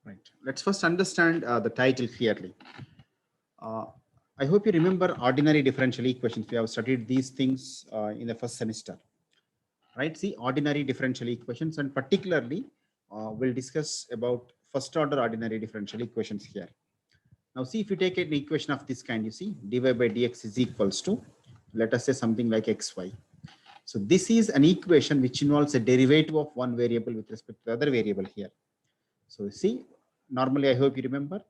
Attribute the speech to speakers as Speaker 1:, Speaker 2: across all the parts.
Speaker 1: Right. Let's first understand the title clearly. Uh, I hope you remember ordinary differential equations. We have studied these things in the first semester, right? See, ordinary differential equations, and particularly we'll discuss about first order ordinary differential equations here. Now, see, if you take an equation of this kind, you see dy by dx is equals to, let us say something like xy. So this is an equation which involves a derivative of one variable with respect to the other variable here. So see, normally I hope you remember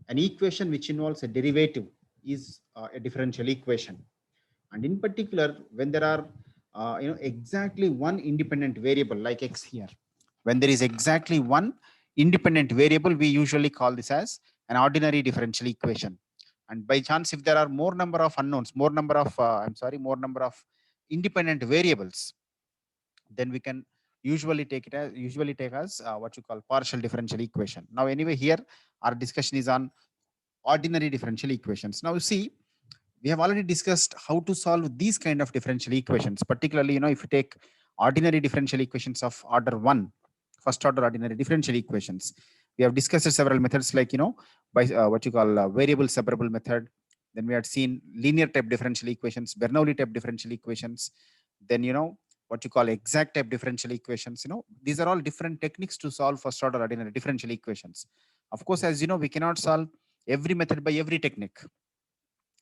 Speaker 1: an equation which involves a derivative is a differential equation. And in particular, when there are exactly one independent variable like x here, when there is exactly one independent variable, we usually call this as an ordinary differential equation. And by chance, if there are more number of unknowns, more number of independent variables, then we can usually take as what you call partial differential equation. Now, anyway, here our discussion is on ordinary differential equations. Now, see, we have already discussed how to solve these kind of differential equations. Particularly, if you take ordinary differential equations of order one, first order ordinary differential equations, we have discussed several methods like by what you call variable separable method. Then we had seen linear type differential equations, Bernoulli type differential equations. Then what you call exact type differential equations. These are all different techniques to solve first order ordinary differential equations. Of course, as you know, we cannot solve every method by every technique,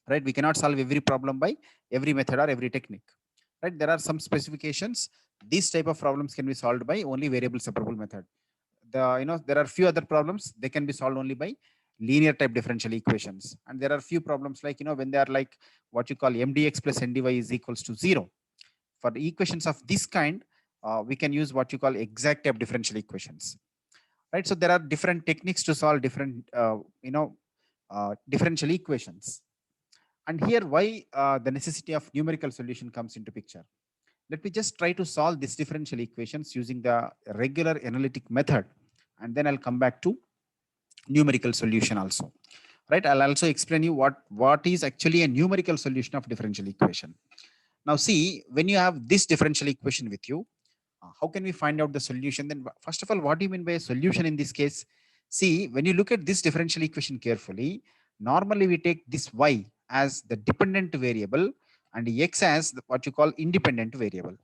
Speaker 1: right? We cannot solve every problem by every method or every technique, right? There are some specifications. These type of problems can be solved by only variable separable method. There are few other problems, they can be solved only by linear type differential equations. And there are few problems like when they are like what you call mdx plus ndy is equals to 0. For the equations of this kind, we can use what you call exact type differential equations, right? So there are different techniques to solve different differential equations. And here, why the necessity of numerical solution comes into picture. Let me just try to solve this differential equations using the regular analytic method, and then I'll come back to numerical solution also. Right? I'll also explain you what is actually a numerical solution of differential equation. Now, see, when you have this differential equation with you, how can we find out the solution? Then, first of all, what do you mean by a solution in this case? See, when you look at this differential equation carefully, normally we take this y as the dependent variable and x as what you call independent variable,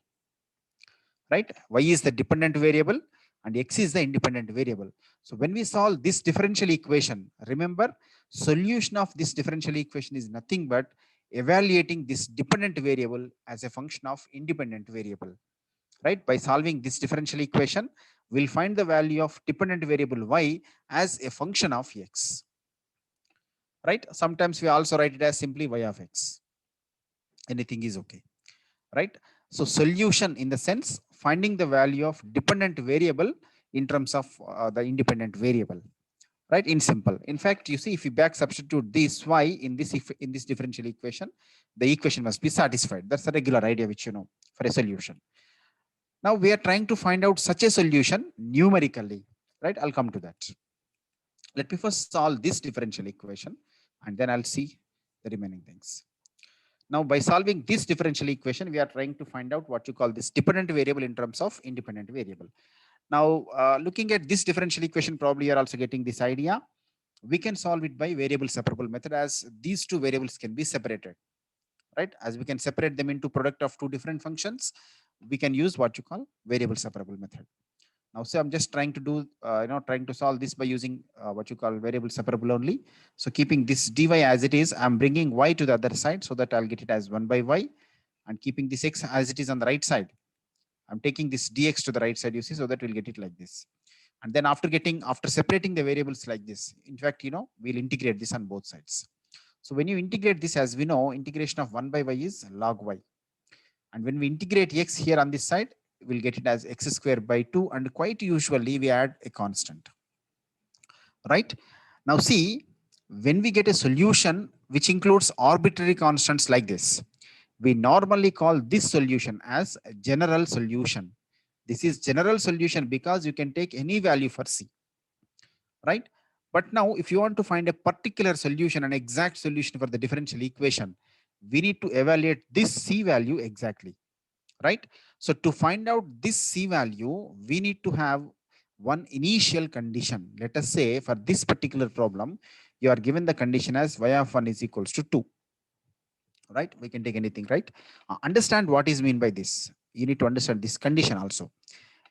Speaker 1: right? Y is the dependent variable and x is the independent variable. So when we solve this differential equation, remember, solution of this differential equation is nothing but evaluating this dependent variable as a function of independent variable, right? By solving this differential equation, we'll find the value of dependent variable y as a function of x, right? Sometimes we also write it as simply y of x. Anything is okay, right? So solution in the sense finding the value of dependent variable in terms of the independent variable, right? In simple. In fact, you see, if you back substitute this y in this differential equation, the equation must be satisfied. That's a regular idea which you know for a solution. Now we are trying to find out such a solution numerically, right? I'll come to that. Let me first solve this differential equation and then I'll see the remaining things. Now, by solving this differential equation, we are trying to find out what you call this dependent variable in terms of independent variable. Now, looking at this differential equation, probably you're also getting this idea. We can solve it by variable separable method, as these two variables can be separated, right? As we can separate them into product of two different functions, we can use what you call variable separable method. Now, so I'm just trying to do, trying to solve this by using what you call variable separable only. So keeping this dy as it is, I'm bringing y to the other side so that I'll get it as 1 by y, and keeping this x as it is on the right side, I'm taking this dx to the right side, you see, so that we'll get it like this. And then after separating the variables like this, in fact, we'll integrate this on both sides. So when you integrate this, as we know, integration of 1 by y is log y. And when we integrate x here on this side, we'll get it as x squared by 2, and quite usually we add a constant, right? Now see, when we get a solution which includes arbitrary constants like this, we normally call this solution as a general solution. This is general solution because you can take any value for c, right? But now if you want to find a particular solution, an exact solution for the differential equation, we need to evaluate this c value exactly, right? So to find out this c value, we need to have one initial condition. Let us say for this particular problem, you are given the condition as y of 1 is equals to 2, right? We can take anything, right? Understand what is mean by this. You need to understand this condition also.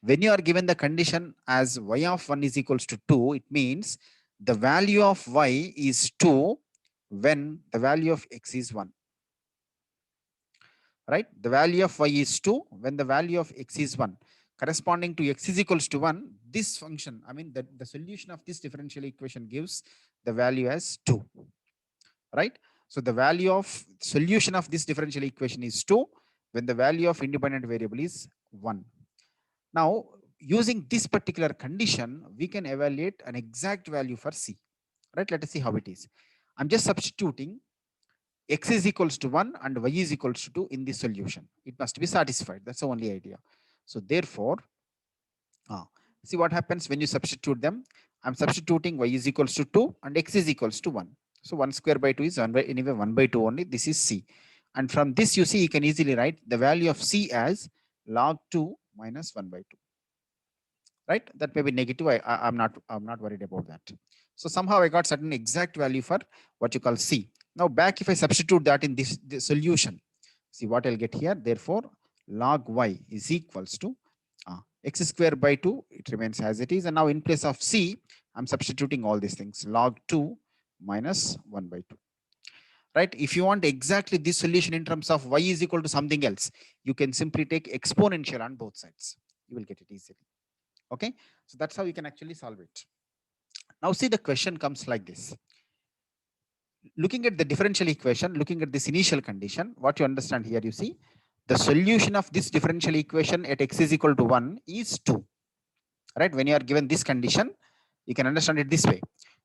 Speaker 1: When you are given the condition as y of 1 is equals to 2, it means the value of y is 2 when the value of x is 1, right? The value of y is 2 when the value of x is 1. Corresponding to x is equals to 1, this function, I mean, the solution of this differential equation gives the value as 2, right? So the value of solution of this differential equation is 2 when the value of independent variable is 1. Now, using this particular condition, we can evaluate an exact value for C, right? Let us see how it is. I'm just substituting x is equals to 1 and y is equals to 2 in the solution. It must be satisfied. That's the only idea. So therefore, see what happens when you substitute them. I'm substituting y is equals to 2 and x is equals to 1. So 1 square by 2 is 1 by, anyway 1 by 2 only. This is C. And from this, you see, you can easily write the value of C as log 2 minus 1 by 2. Right? That may be negative. I'm not worried about that. So somehow I got certain exact value for what you call C. Now back, if I substitute that in this solution, see what I'll get here. Therefore, log y is equals to x square by 2. It remains as it is. And now in place of C, I'm substituting all these things. Log 2 minus 1 by 2. Right? If you want exactly this solution in terms of y is equal to something else, you can simply take exponential on both sides. You will get it easily. Okay, so that's how you can actually solve it. Now see, the question comes like this. Looking at the differential equation, looking at this initial condition, what you understand here, you see, the solution of this differential equation at x is equal to 1 is 2. Right? When you are given this condition, you can understand it this way.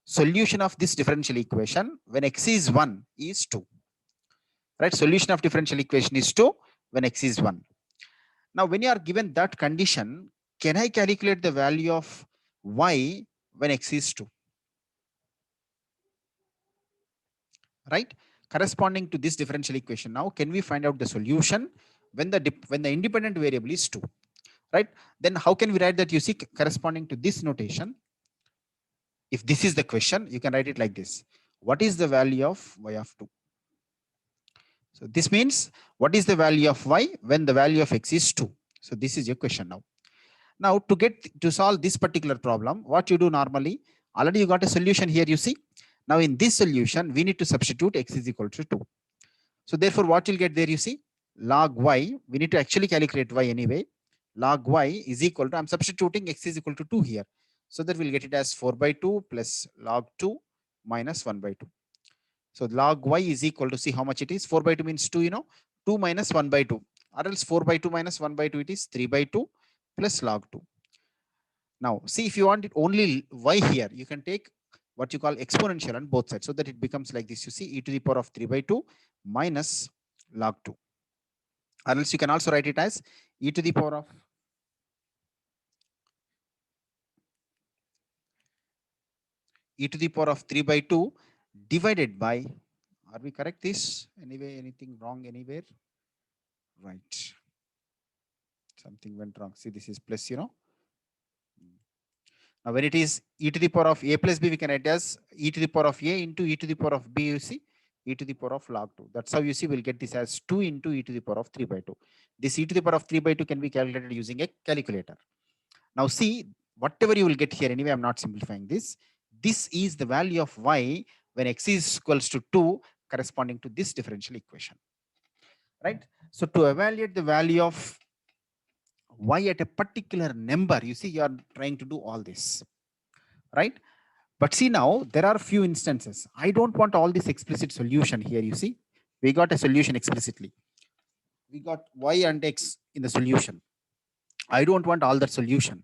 Speaker 1: Solution of this differential equation when x is 1 is 2. Right? Solution of differential equation is 2 when x is 1. Now, when you are given that condition, can I calculate the value of y when x is 2? Right? Corresponding to this differential equation, now can we find out the solution when the independent variable is 2? Right? Then how can we write that? You see, corresponding to this notation, if this is the question, you can write it like this. What is the value of y of 2? So this means what is the value of y when the value of x is 2? So this is your question now. Now to solve this particular problem, what you do normally, already you got a solution here, you see. Now in this solution, we need to substitute x is equal to 2. So therefore, what you'll get there, you see, log y, we need to actually calculate y anyway. Log y is equal to, I'm substituting x is equal to 2 here. So that we'll get it as 4 by 2 plus log 2 minus 1 by 2. So log y is equal to, see how much it is. 4 by 2 means 2, 2 minus 1 by 2. Or else 4 by 2 minus 1 by 2, it is 3 by 2 plus log 2. Now, see, if you want it only y here, you can take what you call exponential on both sides so that it becomes like this. You see, e to the power of 3 by 2 minus log 2. Or else you can also write it as e to the power of e to the power of 3 by 2 divided by, are we correct this? Anyway, anything wrong anywhere? Right. Something went wrong. See, this is plus, Now, when it is e to the power of a plus b, we can write as e to the power of a into e to the power of b, you see, e to the power of log 2. That's how you see we'll get this as 2 into e to the power of 3 by 2. This e to the power of 3 by 2 can be calculated using a calculator. Now, see, whatever you will get here, anyway, I'm not simplifying this. This is the value of y when x is equals to 2 corresponding to this differential equation. Right? So, to evaluate the value of y at a particular number, you see, you are trying to do all this, right? But see, now there are few instances. I don't want all this explicit solution here. You see, we got a solution explicitly. We got y and x in the solution. I don't want all that solution,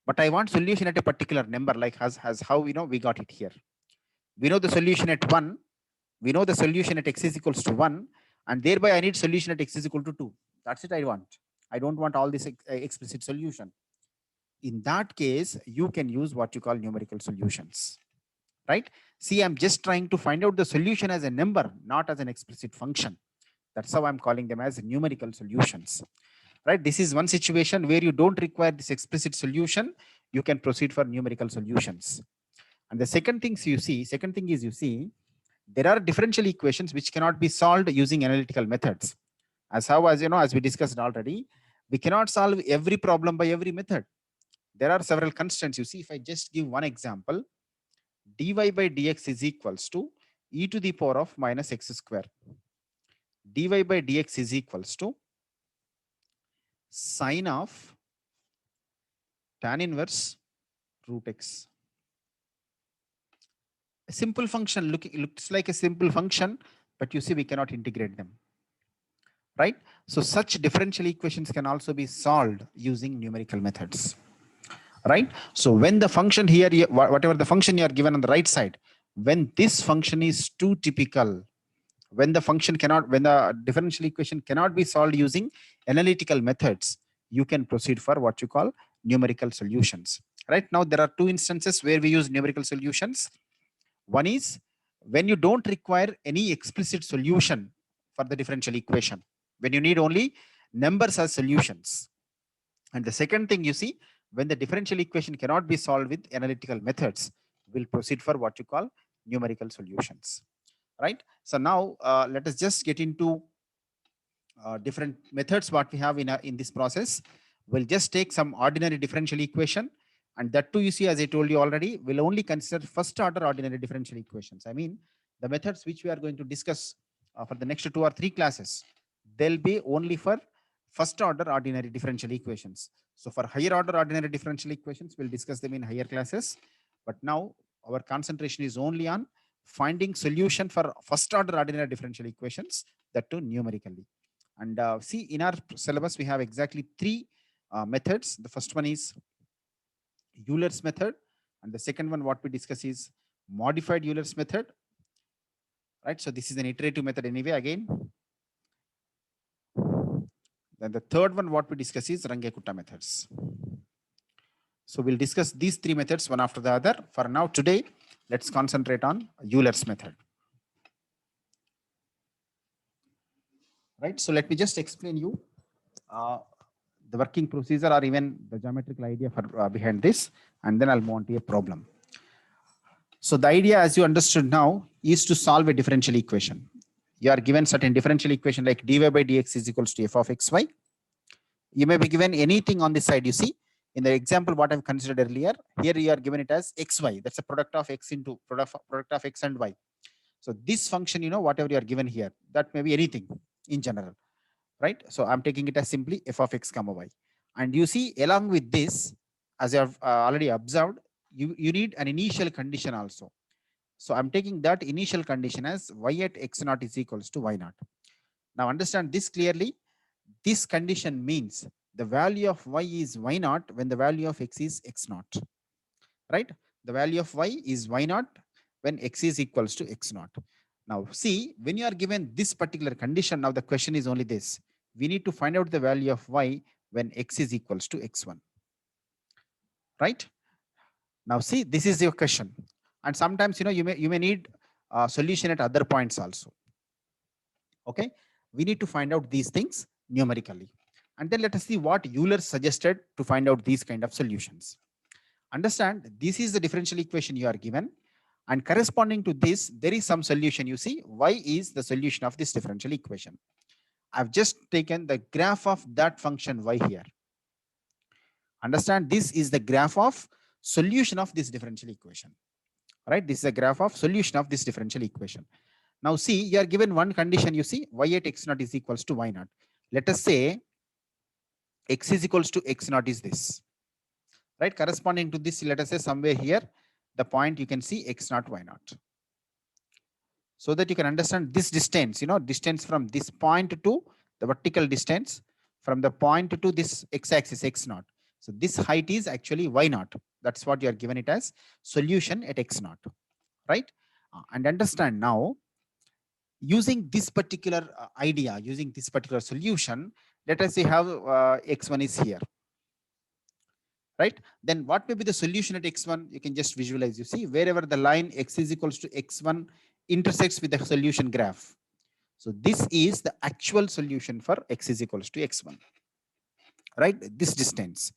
Speaker 1: but I want solution at a particular number, like as how we got it here. We know the solution at 1. We know the solution at x is equals to 1, and thereby I need solution at x is equal to 2. That's it I want. I don't want all this explicit solution. In that case, you can use what you call numerical solutions, right? See, I'm just trying to find out the solution as a number, not as an explicit function. That's how I'm calling them as numerical solutions. right? This is one situation where you don't require this explicit solution. You can proceed for numerical solutions. And the second thing is you see, there are differential equations which cannot be solved using analytical methods. As you know, as we discussed already, we cannot solve every problem by every method. There are several constants. You see, if I just give one example, dy by dx is equals to e to the power of minus x square. Dy by dx is equals to sine of tan inverse root x. A simple function looks like a simple function, but you see we cannot integrate them, right? So such differential equations can also be solved using numerical methods, right? So when the function here, whatever the function you are given on the right side, when this function is too typical, when the differential equation cannot be solved using analytical methods, you can proceed for what you call numerical solutions. Right now, there are two instances where we use numerical solutions. One is when you don't require any explicit solution for the differential equation, when you need only numbers as solutions. And the second thing you see, when the differential equation cannot be solved with analytical methods, we'll proceed for what you call numerical solutions, right? So now let us just get into different methods what we have in this process. We'll just take some ordinary differential equation, and that too, you see, as I told you already, we'll only consider first order ordinary differential equations. I mean, the methods which we are going to discuss for the next 2 or 3 classes, they'll be only for first order ordinary differential equations. So for higher order ordinary differential equations, we'll discuss them in higher classes. But now our concentration is only on finding solution for first order ordinary differential equations, that too numerically. And see, in our syllabus, we have exactly 3 methods. The first one is Euler's method. And the second one, what we discuss, is modified Euler's method. Right. So this is an iterative method anyway, again. Then the third one, what we discuss, is Runge-Kutta methods. So we'll discuss these 3 methods one after the other. For now, today, let's concentrate on Euler's method. Right. So let me just explain you the working procedure or even the geometrical idea for behind this, and then I'll move on to a problem. So the idea, as you understood now, is to solve a differential equation. You are given certain differential equation like dy by dx is equals to f of xy. You may be given anything on this side. You see, in the example what I've considered earlier, here you are given it as xy. That's a product of x into product of x and y. So this function, whatever you are given here, that may be anything in general, right? So I'm taking it as simply f of x comma y. And you see, along with this, as you have already observed, you need an initial condition also. So I'm taking that initial condition as y at x naught is equals to y naught. Now understand this clearly. This condition means the value of y is y naught when the value of x is x naught, right? The value of y is y naught when x is equals to x naught. Now see, when you are given this particular condition, now the question is only this. We need to find out the value of y when x is equals to x1, right? Now see, this is your question. And sometimes, you may need a solution at other points also. Okay, we need to find out these things numerically. And then let us see what Euler suggested to find out these kind of solutions. Understand, this is the differential equation you are given, and corresponding to this, there is some solution. You see, y is the solution of this differential equation. I've just taken the graph of that function y here. Understand, this is the graph of solution of this differential equation, right? This is a graph of solution of this differential equation. Now see, you are given one condition. You see, y at x naught is equals to y naught. Let us say x is equals to x naught is this, right? Corresponding to this, let us say somewhere here, the point you can see x naught, y naught. So that you can understand this distance, distance from this point to the vertical distance from the point to this x-axis x naught. So this height is actually y naught. That's what you are given it as solution at x naught, right? And understand now, using this particular idea, using this particular solution, let us say how x1 is here, right? Then what may be the solution at x1? You can just visualize. You see, wherever the line x is equals to x1 intersects with the solution graph. So this is the actual solution for x is equals to x1. right? This distance.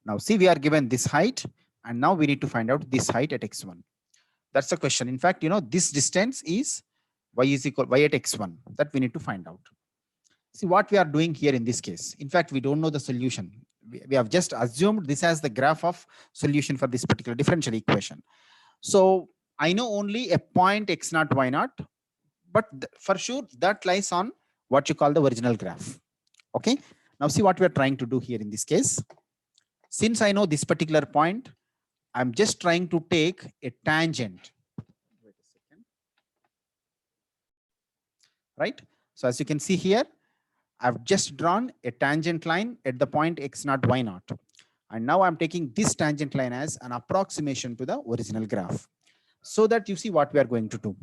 Speaker 1: Now see, we are given this height, and now we need to find out this height at x1. That's the question. In fact, this distance is y is equal y at x1, that we need to find out. See what we are doing here in this case. In fact, we don't know the solution. We have just assumed this as the graph of solution for this particular differential equation. So I know only a point x naught y naught, but for sure that lies on what you call the original graph. Okay. Now see what we are trying to do here in this case. Since I know this particular point, I'm just trying to take a tangent. Wait a second. Right. So as you can see here, I've just drawn a tangent line at the point x naught y naught. And now I'm taking this tangent line as an approximation to the original graph, so that you see what we are going to do.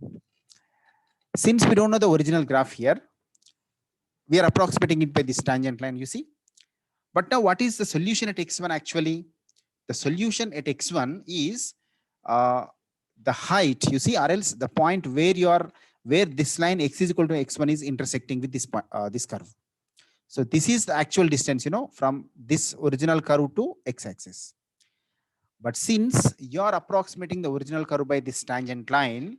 Speaker 1: Since we don't know the original graph here, we are approximating it by this tangent line, you see. But now what is the solution at x1 actually? The solution at x1 is the height, you see, or else the point where this line x is equal to x1 is intersecting with this curve. So this is the actual distance, from this original curve to x-axis. But since you are approximating the original curve by this tangent line,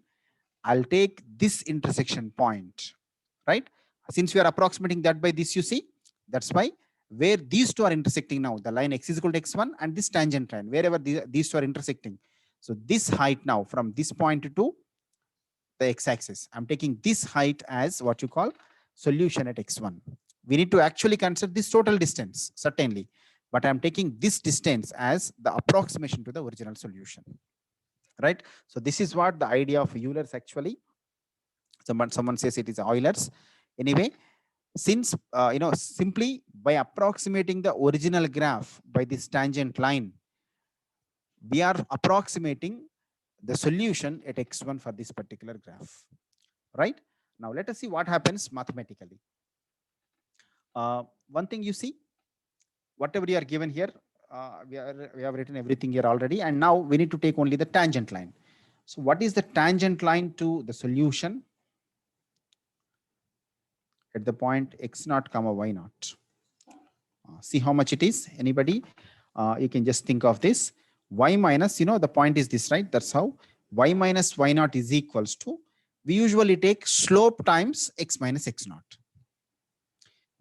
Speaker 1: I'll take this intersection point, right? Since we are approximating that by this, you see, that's why where these two are intersecting now, the line x is equal to x1 and this tangent line, wherever these two are intersecting. So this height now from this point to the x-axis, I'm taking this height as what you call solution at x1. We need to actually consider this total distance, certainly, but I'm taking this distance as the approximation to the original solution, right? So this is what the idea of Euler's actually. Someone says it is Euler's. Anyway, since simply by approximating the original graph by this tangent line, we are approximating the solution at x1 for this particular graph, right? Now let us see what happens mathematically. One thing you see, whatever you are given here, we have written everything here already, and now we need to take only the tangent line. So what is the tangent line to the solution at the point x naught comma y naught? See how much it is? Anybody? You can just think of this. Y minus, the point is this, right? That's how y minus y naught is equals to, we usually take slope times x minus x naught.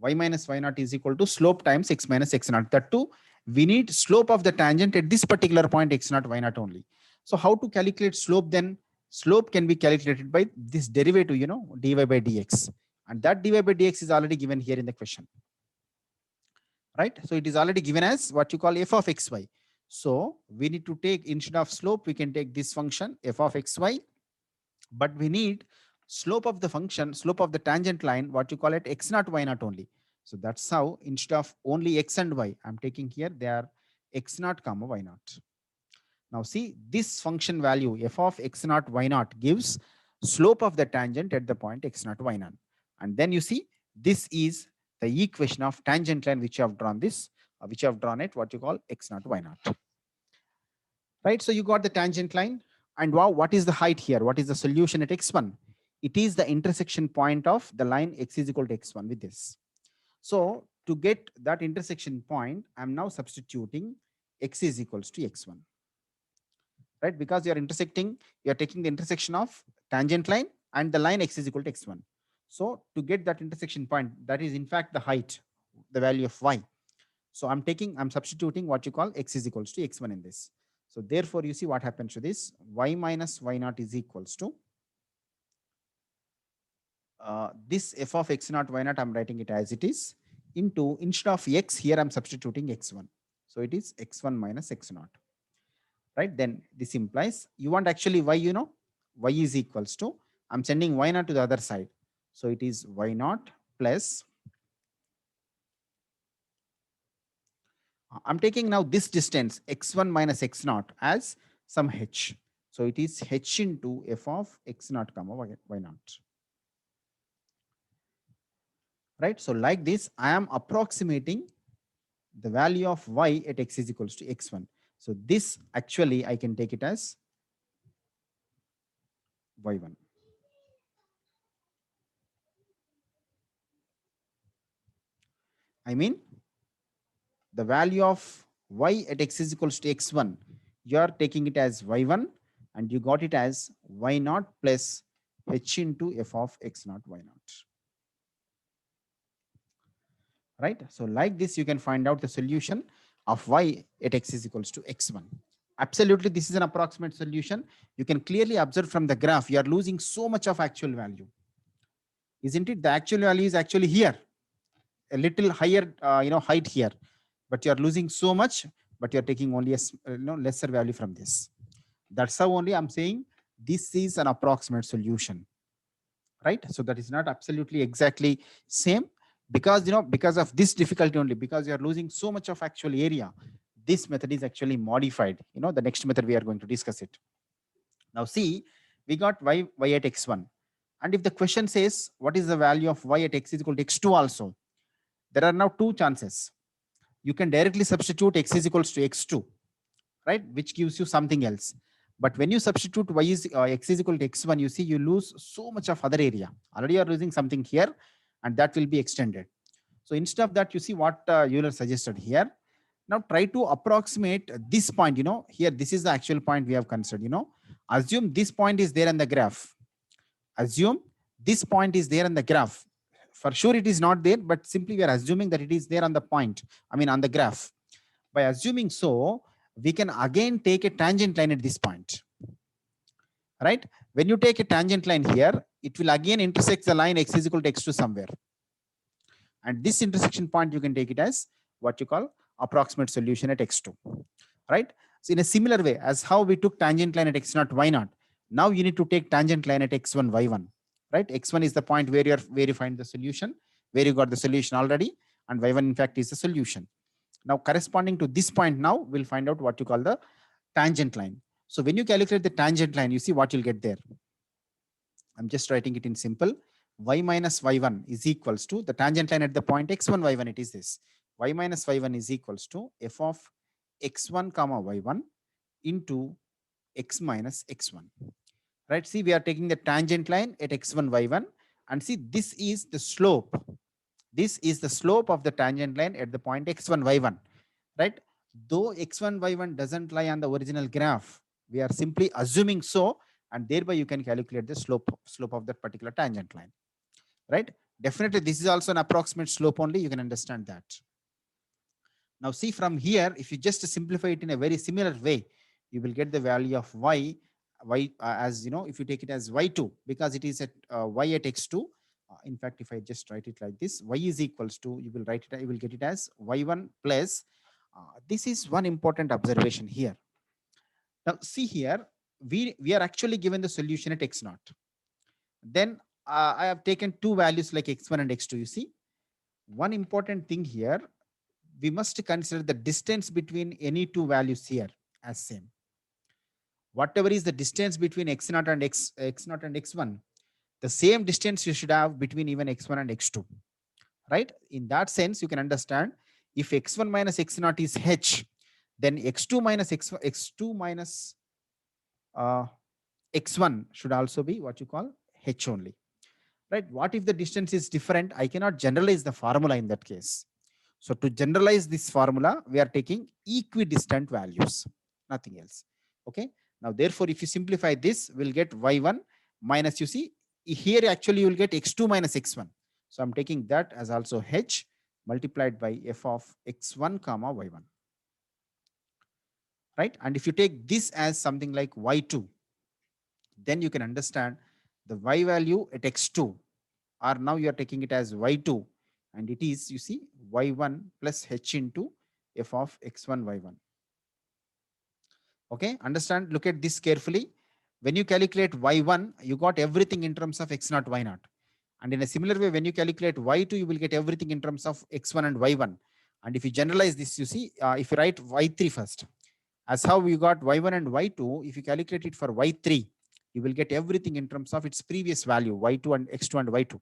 Speaker 1: Y minus y naught is equal to slope times x minus x naught. That too, we need slope of the tangent at this particular point x naught y naught only. So how to calculate slope then? Slope can be calculated by this derivative, dy by dx. And that dy by dx is already given here in the question. Right? So it is already given as what you call f of xy. So we need to take, instead of slope, we can take this function f of xy, but we need slope of the function, slope of the tangent line, what you call it x naught y naught only. So that's how instead of only x and y, I'm taking here, they are x naught comma y naught. Now see, this function value f of x naught y naught gives slope of the tangent at the point x naught y naught. And then you see, this is the equation of tangent line which you have drawn this, which you have drawn it, what you call x naught y naught. Right? So you got the tangent line. And wow, what is the height here? What is the solution at x1? It is the intersection point of the line x is equal to x1 with this. So to get that intersection point, I'm now substituting x is equals to x1. Right? Because you're intersecting, you're taking the intersection of tangent line and the line x is equal to x1. So to get that intersection point, that is in fact the height, the value of y. So I'm substituting what you call x is equals to x1 in this. So therefore, you see what happens to this, y minus y naught is equals to this f of x naught y naught, I'm writing it as it is, into, instead of x here, I'm substituting x1. So it is x1 minus x naught. Right? Then this implies you want actually y, y is equals to, I'm sending y naught to the other side. So it is y naught plus, I'm taking now this distance x1 minus x naught as some h. So it is h into f of x naught comma y naught. Right? So like this, I am approximating the value of y at x is equals to x1. So this actually I can take it as y1. I mean, the value of y at x is equals to x1, you are taking it as y1, and you got it as y naught plus h into f of x naught y naught. Right? So like this, you can find out the solution of y at x is equals to x1. Absolutely, this is an approximate solution. You can clearly observe from the graph, you are losing so much of actual value. Isn't it? The actual value is actually here, a little higher, height here, but you are losing so much, but you are taking only a lesser value from this. That's how only I'm saying this is an approximate solution, right? So that is not absolutely exactly same, because because of this difficulty only, because you are losing so much of actual area, this method is actually modified. The next method we are going to discuss it. Now see, we got y at x1, and if the question says what is the value of y at x is equal to x2 also, there are now two chances. You can directly substitute x is equals to x2, right, which gives you something else. But when you substitute x is equal to x1, you see you lose so much of other area. Already you are losing something here, and that will be extended. So instead of that, you see what Euler suggested here. Now try to approximate this point. Here this is the actual point we have considered. Assume this point is there in the graph. Assume this point is there in the graph. For sure it is not there, but simply we are assuming that it is there on the point, on the graph. By assuming so, we can again take a tangent line at this point, right? When you take a tangent line here, it will again intersect the line x is equal to x2 somewhere. And this intersection point, you can take it as what you call approximate solution at x2, right? So in a similar way as how we took tangent line at x0, y0, now you need to take tangent line at x1, y1, right? X1 is the point where you find the solution, where you got the solution already, and y1 in fact is the solution. Now corresponding to this point, now we'll find out what you call the tangent line. So when you calculate the tangent line, you see what you'll get there. I'm just writing it in simple. Y minus y1 is equals to the tangent line at the point x1, y1. It is this. Y minus y1 is equals to f of x1 comma y1 into x minus x1. Right? See, we are taking the tangent line at x1, y1, and see this is the slope. This is the slope of the tangent line at the point x1, y1. Right? Though x1, y1 doesn't lie on the original graph, we are simply assuming so, and thereby you can calculate the slope of that particular tangent line, right? Definitely this is also an approximate slope only, you can understand that. Now see, from here, if you just simplify it in a very similar way, you will get the value of as if you take it as y2, because it is at y at x2. In fact, if I just write it like this, y is equals to, you will get it as y1 plus this is one important observation here. Now see here, we are actually given the solution at x0. Then I have taken two values like x1 and x2. You see, one important thing here, we must consider the distance between any two values here as same. Whatever is the distance between x0 and x0 and x1, the same distance you should have between even x1 and x2, right? In that sense, you can understand, if x1 minus x0 is h, then x2 minus x2 minus x1 should also be what you call h only, right? What if the distance is different? I cannot generalize the formula in that case. So to generalize this formula, we are taking equidistant values, nothing else. Okay. Now, therefore, if you simplify this, we'll get y1 minus, you see, here actually you will get x2 minus x1. So I'm taking that as also h multiplied by f of x1 comma y1. Right. And if you take this as something like y2, then you can understand the y value at x2, or now you are taking it as y2, and it is, you see, y1 plus h into f of x1 y1. Okay, understand, look at this carefully. When you calculate y1, you got everything in terms of x0, y0. And in a similar way, when you calculate y2, you will get everything in terms of x1 and y1. And if you generalize this, you see, if you write y3 first, as how we got y1 and y2, if you calculate it for y3, you will get everything in terms of its previous value, y2 and x2 and y2.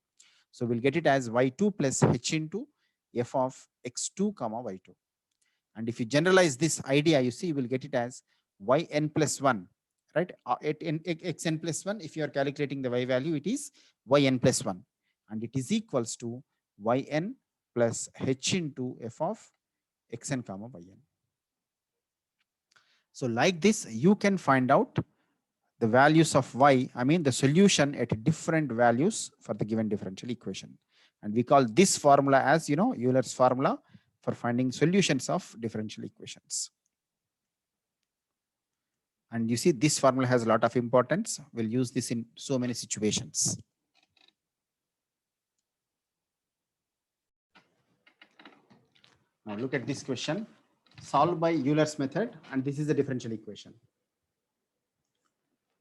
Speaker 1: So we'll get it as y2 plus h into f of x2 comma y2. And if you generalize this idea, you see, you will get it as yn plus 1, right? At xn plus 1, if you are calculating the y value, it is yn plus 1. And it is equals to yn plus h into f of xn comma yn. So like this, you can find out the values of y, I mean the solution at different values for the given differential equation. And we call this formula as, Euler's formula for finding solutions of differential equations. And you see, this formula has a lot of importance. We'll use this in so many situations. Now look at this question, solved by Euler's method, and this is the differential equation.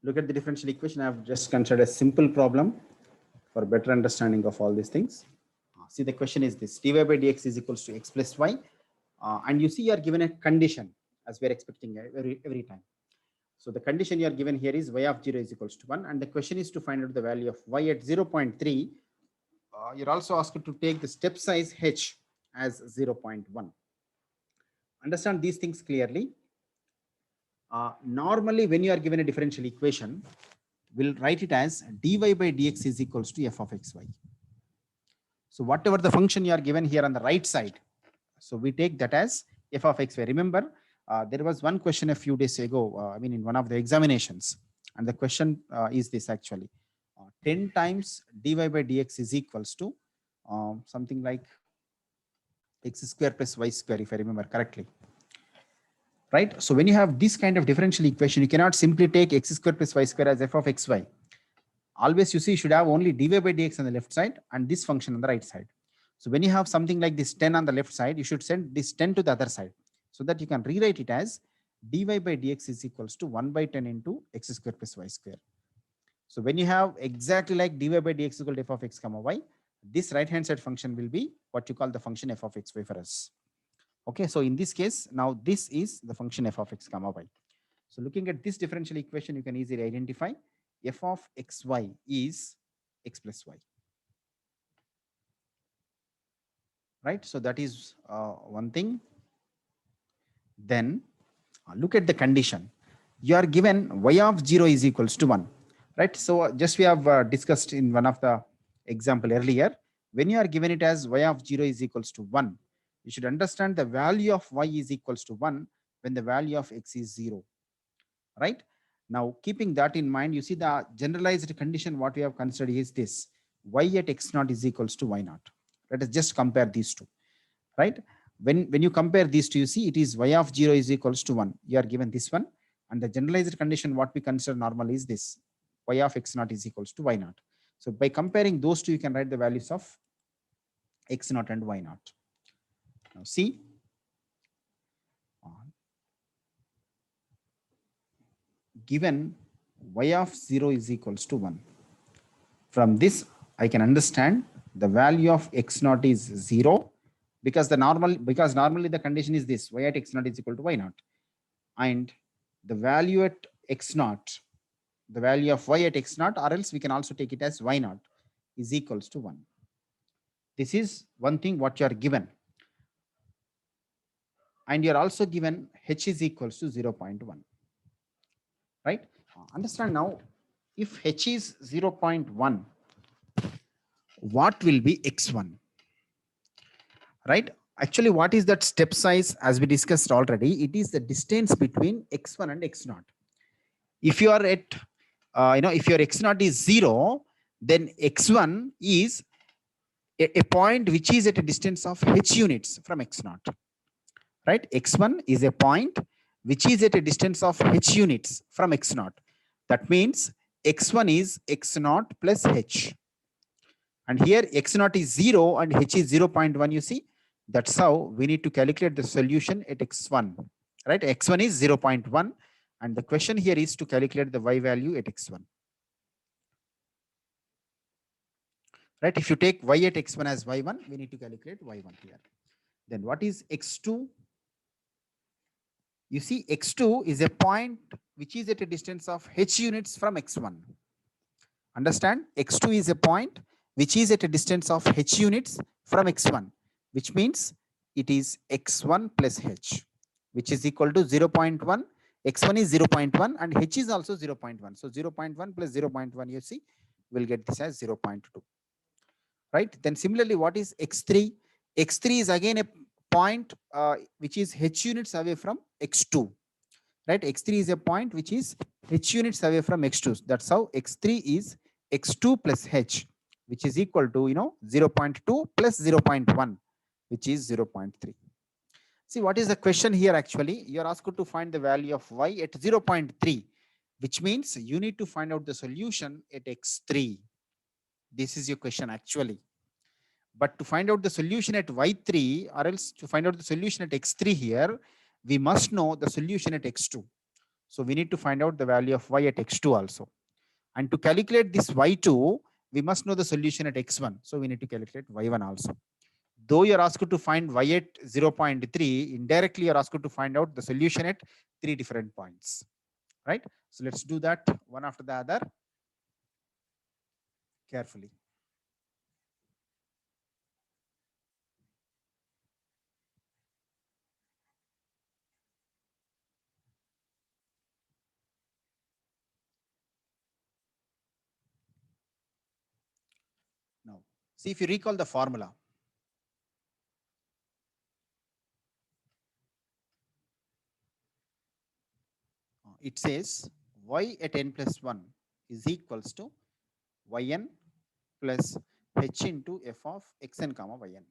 Speaker 1: Look at the differential equation. I have just considered a simple problem for better understanding of all these things. See, the question is this: dy by dx is equals to x plus y. And you see, you are given a condition as we're expecting every time. So the condition you are given here is y of 0 is equals to 1. And the question is to find out the value of y at 0.3. You're also asked to take the step size h as 0.1. Understand these things clearly. Normally, when you are given a differential equation, we'll write it as dy by dx is equals to f of xy. So whatever the function you are given here on the right side, so we take that as f of xy. Remember, there was one question a few days ago, in one of the examinations, and the question is this actually: 10 times dy by dx is equals to something like x square plus y square, if I remember correctly. Right? So when you have this kind of differential equation, you cannot simply take x square plus y square as f of xy. Always, you see, you should have only dy by dx on the left side and this function on the right side. So when you have something like this 10 on the left side, you should send this 10 to the other side so that you can rewrite it as dy by dx is equals to 1 by 10 into x square plus y square. So when you have exactly like dy by dx equal to f of x comma y, this right hand side function will be what you call the function f of xy for us. Okay, so in this case, now this is the function f of x comma y. So looking at this differential equation, you can easily identify f of xy is x plus y. Right, so that is one thing. Then look at the condition. You are given y of 0 is equals to 1. Right, so just we have discussed in one of the example earlier. When you are given it as y of 0 is equals to 1, you should understand the value of y is equals to 1 when the value of x is 0. Right? Now, keeping that in mind, you see the generalized condition what we have considered is this: y at x naught is equals to y naught. Let us just compare these two. Right? When you compare these two, you see it is y of 0 is equals to 1. You are given this one. And the generalized condition what we consider normal is this: y of x naught is equals to y naught. So by comparing those two, you can write the values of x naught and y naught. Now see, given y of 0 is equals to 1. From this, I can understand the value of x naught is 0 because normally the condition is this: y at x naught is equal to y naught. And the value at x naught, the value of y at x naught, or else we can also take it as y naught is equals to 1. This is one thing what you are given. And you are also given h is equals to 0.1. Right? Understand now, if h is 0.1, what will be x1? Right? Actually, what is that step size? As we discussed already, it is the distance between x1 and x0. If you are at, if your x0 is 0, then x1 is a point which is at a distance of h units from x0. Right? x1 is a point which is at a distance of h units from x0. That means x1 is x0 plus h. And here x0 is 0 and h is 0.1, you see. That's how we need to calculate the solution at x1. Right? x1 is 0.1. And the question here is to calculate the y value at x1. Right? If you take y at x1 as y1, we need to calculate y1 here. Then what is x2? You see, x2 is a point which is at a distance of h units from x1. Understand? x2 is a point which is at a distance of h units from x1, which means it is x1 plus h, which is equal to 0.1. x1 is 0.1 and h is also 0.1. So 0.1 plus 0.1, you see, we'll get this as 0.2. Right? Then similarly, what is x3? x3 is again a point which is h units away from x2, right? X3 is a point which is h units away from x2. That's how x3 is x2 plus h, which is equal to 0.2 plus 0.1, which is 0.3. See, what is the question here? Actually, you are asked to find the value of y at 0.3, which means you need to find out the solution at x3. This is your question actually. But to find out the solution at y3, or else to find out the solution at x3 here, we must know the solution at x2. So we need to find out the value of y at x2 also. And to calculate this y2, we must know the solution at x1. So we need to calculate y1 also. Though you're asked to find y at 0.3, indirectly you're asked to find out the solution at 3 different points, right? So let's do that one after the other carefully. Now, see if you recall the formula. It says y at n plus 1 is equals to yn plus h into f of xn comma yn.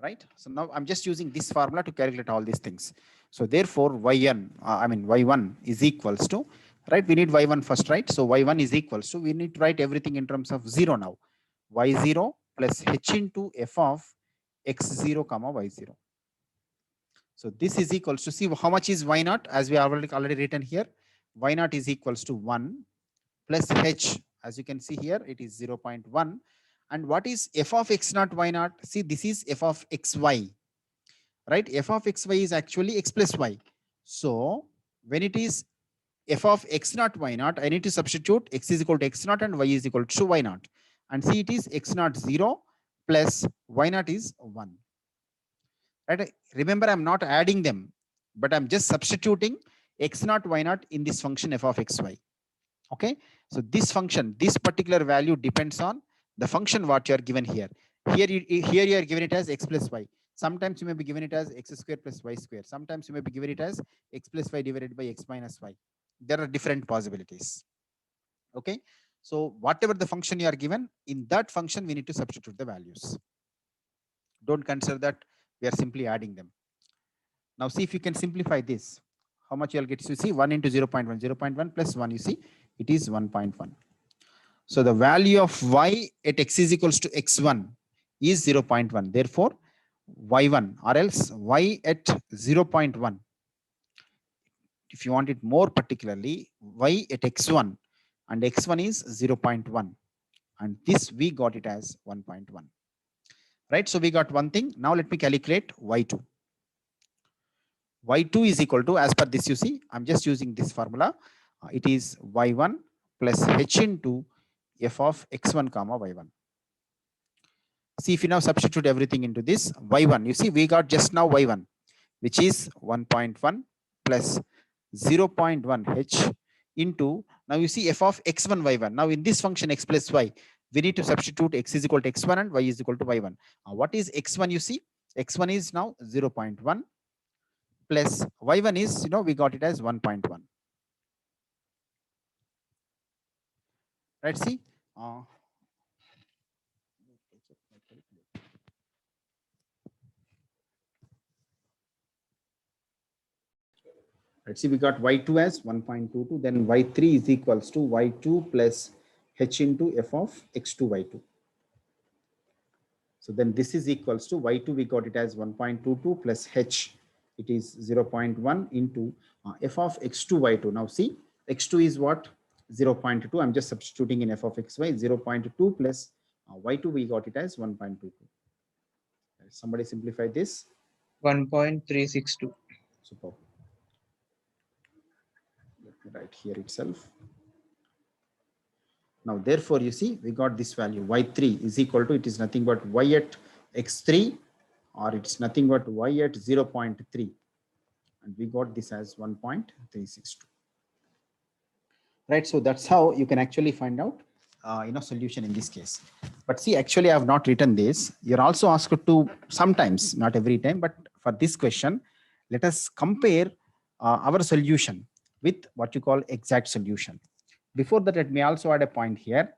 Speaker 1: Right? So now I'm just using this formula to calculate all these things. So therefore, y1 is equals to, right? We need y1 first, right? So y1 is equals to, we need to write everything in terms of 0 now. y0 plus h into f of x0 comma y0. So this is equals to, see how much is y0, as we have already written here. Y0 is equals to 1 plus h, as you can see here, it is 0.1. And what is f of x0 y0? See, this is f of xy, right? F of xy is actually x plus y. So when it is f of x0 y0, I need to substitute x is equal to x0 and y is equal to y0. And see, it is x0 0 plus y0 is 1. Right? Remember, I'm not adding them, but I'm just substituting x0 y0 in this function f of xy. Okay, so this function, this particular value depends on the function what you are given here. Here you are given it as x plus y. Sometimes you may be given it as x square plus y square. Sometimes you may be given it as x plus y divided by x minus y. There are different possibilities. Okay, so whatever the function you are given, in that function we need to substitute the values. Don't consider that we are simply adding them. Now see if you can simplify this. How much you'll get to see 1 into 0.1, 0.1 plus 1, you see it is 1.1. So the value of y at x is equals to x1 is 0.1. Therefore, y1 or else y at 0.1. If you want it more particularly, y at x1 and x1 is 0.1. And this we got it as 1.1. Right? So we got one thing. Now let me calculate y2. Y2 is equal to, as per this you see, I'm just using this formula. It is y1 plus h into f of x1 comma y1. See, if you now substitute everything into this y1, you see we got just now y1, which is 1.1 plus 0.1 h into, now you see f of x1 y1. Now in this function x plus y, we need to substitute x is equal to x1 and y is equal to y1. What is x1? You see x1 is now 0.1 plus y1 is, we got it as 1.1. Right? See, let's see, we got y2 as 1.22, then y3 is equals to y2 plus h into f of x2 y2. So then this is equals to y2, we got it as 1.22 plus h, it is 0.1 into f of x2 y2. Now see, x2 is what? 0.2. I'm just substituting in f of xy, 0.2 plus y2, we got it as 1.22. Somebody simplify this.
Speaker 2: 1.362.
Speaker 1: Superb. Let me write here itself. Now, therefore, you see, we got this value y3 is equal to, it is nothing but y at x3, or it's nothing but y at 0.3. And we got this as 1.362. Right. So that's how you can actually find out solution in this case. But see, actually I have not written this. You're also asked to sometimes, not every time, but for this question, let us compare our solution with what you call exact solution. Before that, let me also add a point here.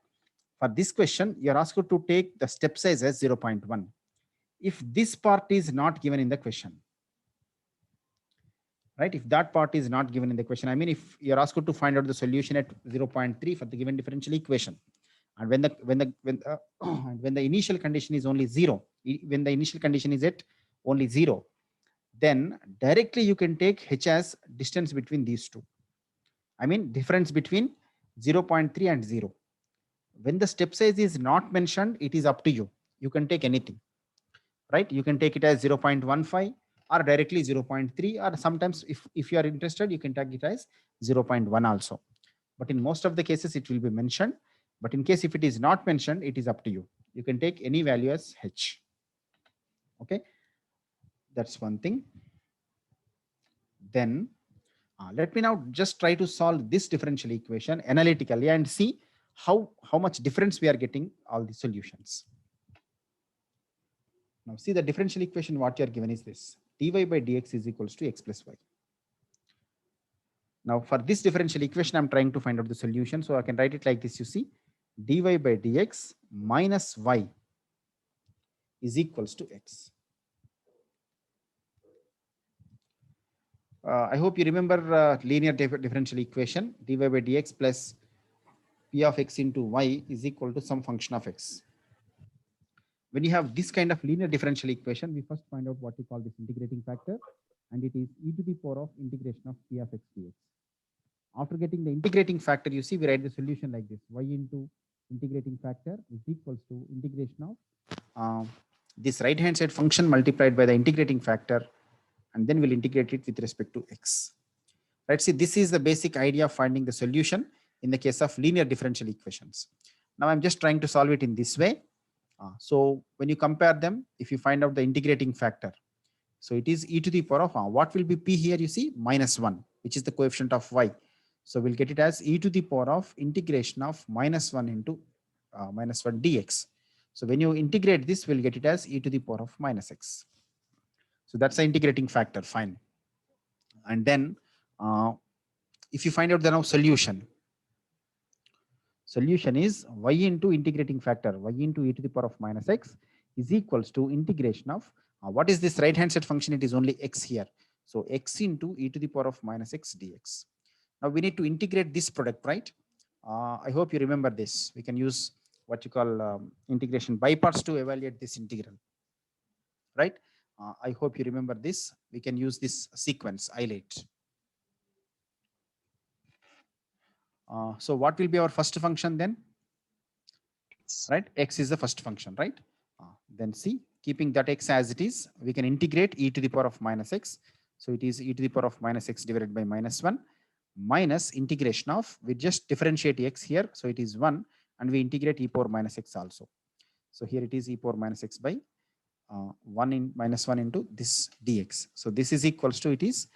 Speaker 1: For this question, you're asked to take the step size as 0.1. If this part is not given in the question, right? If that part is not given in the question, I mean, if you're asked to find out the solution at 0.3 for the given differential equation, and when the initial condition is only zero, when the initial condition is at only zero, then directly you can take h as distance between these two. I mean, difference between 0.3 and 0. When the step size is not mentioned, it is up to you. You can take anything, right? You can take it as 0.15 or directly 0.3, or sometimes if you are interested, you can take it as 0.1 also. But in most of the cases, it will be mentioned. But in case if it is not mentioned, it is up to you. You can take any value as h. Okay, that's one thing. Then let me now just try to solve this differential equation analytically and see how much difference we are getting all the solutions. Now see, the differential equation what you are given is this: dy by dx is equals to x plus y. Now for this differential equation, I'm trying to find out the solution. So I can write it like this, you see, dy by dx minus y is equals to x. I hope you remember linear differential equation, dy by dx plus p of x into y is equal to some function of x. When you have this kind of linear differential equation, we first find out what we call this integrating factor, and it is e to the power of integration of p of x dx. After getting the integrating factor, you see, we write the solution like this: y into integrating factor is equals to integration of this right hand side function multiplied by the integrating factor, and then we'll integrate it with respect to x. Right? See, this is the basic idea of finding the solution in the case of linear differential equations. Now I'm just trying to solve it in this way. So when you compare them, if you find out the integrating factor, so it is e to the power of what will be p here, you see, -1, which is the coefficient of y. So we'll get it as e to the power of integration of -1 into -1 dx. So when you integrate this, we'll get it as e to the power of -x. So that's the integrating factor, fine. And then if you find out the now solution is y into integrating factor, y into e to the power of -x is equals to integration of what is this right hand side function? It is only x here. So x into e to the power of -x dx. Now we need to integrate this product, right? I hope you remember this. We can use what you call integration by parts to evaluate this integral, right? I hope you remember this. We can use this sequence, ILATE. So what will be our first function then? Right, x is the first function, right? Then see, keeping that x as it is, we can integrate e to the power of -x. So it is e to the power of -x divided by -1 minus integration of, we just differentiate x here, so it is 1, and we integrate e power -x also. So here it is e power -x by 1 in -1 into this dx. So this is equals to, it is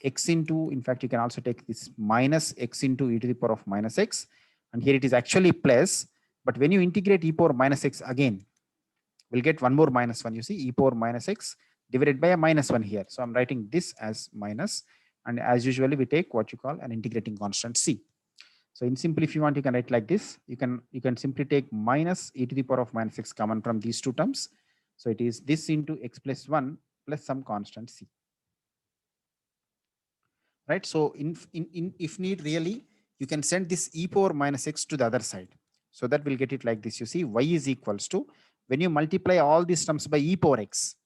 Speaker 1: x into, in fact you can also take this minus x into e to the power of -x, and here it is actually plus, but when you integrate e power -x again, we'll get one more -1, you see, e power -x divided by a -1 here. So I'm writing this as minus, and as usually we take what you call an integrating constant c. So in simple, if you want, you can write like this. You can simply take minus e to the power of -x common from these two terms. So it is this into x plus 1 plus some constant c. Right? So if need really, you can send this e power -x to the other side. So that will get it like this. You see, y is equals to, when you multiply all these terms by e power x,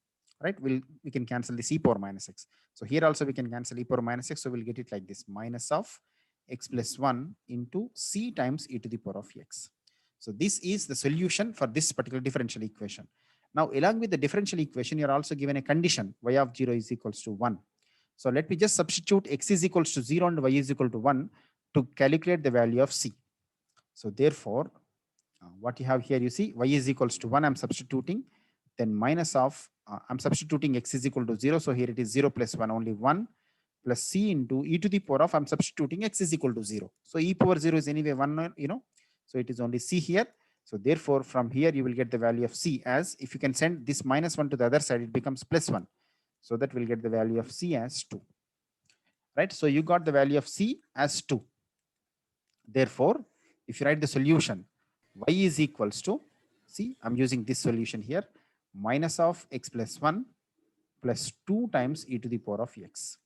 Speaker 1: right? We can cancel this e power -x. So here also we can cancel e power -x. So we'll get it like this: minus of x plus 1 into c times e to the power of x. So this is the solution for this particular differential equation. Now, along with the differential equation, you're also given a condition: y of 0 is equals to 1. So let me just substitute x is equals to 0 and y is equal to 1 to calculate the value of c. So therefore, what you have here, you see, y is equals to 1, I'm substituting, then minus of, I'm substituting x is equal to 0. So here it is 0 plus 1, only 1, plus c into e to the power of, I'm substituting x is equal to 0. So e power 0 is anyway 1, you know. So it is only C here. So therefore, from here, you will get the value of C as, if you can send this -1 to the other side, it becomes +1. So that will get the value of C as 2. Right? So you got the value of C as 2. Therefore, if you write the solution, y is equals to, see, I'm using this solution here, minus of x plus 1 plus 2 times e to the power of x.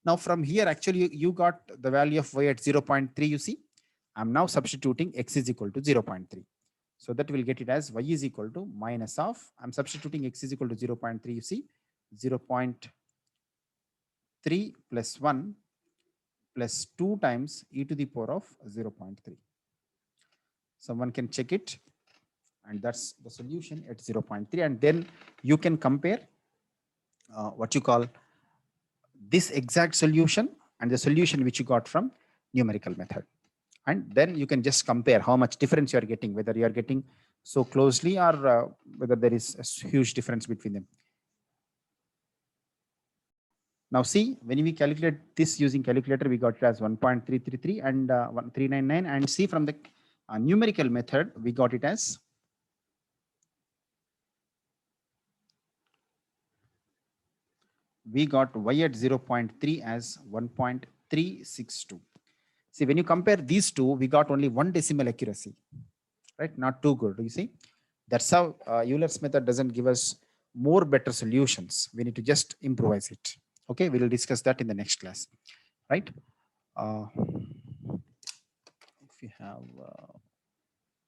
Speaker 1: Now from here, actually, you got the value of y at 0.3, you see. I'm now substituting x is equal to 0.3. So that will get it as y is equal to minus of, I'm substituting x is equal to 0.3, you see, 0.3 plus 1 plus 2 times e to the power of 0.3. Someone can check it, and that's the solution at 0.3. And then you can compare what you call this exact solution and the solution which you got from numerical method. And then you can just compare how much difference you are getting, whether you are getting so closely or whether there is a huge difference between them. Now see, when we calculate this using calculator, we got it as 1.333 and 1399. And see, from the numerical method, we got it as we got y at 0.3 as 1.362. See, when you compare these two, we got only 1 decimal accuracy, right? Not too good. You see, that's how Euler's method doesn't give us more better solutions. We need to just improvise it. Okay, we will discuss that in the next class, right? If you have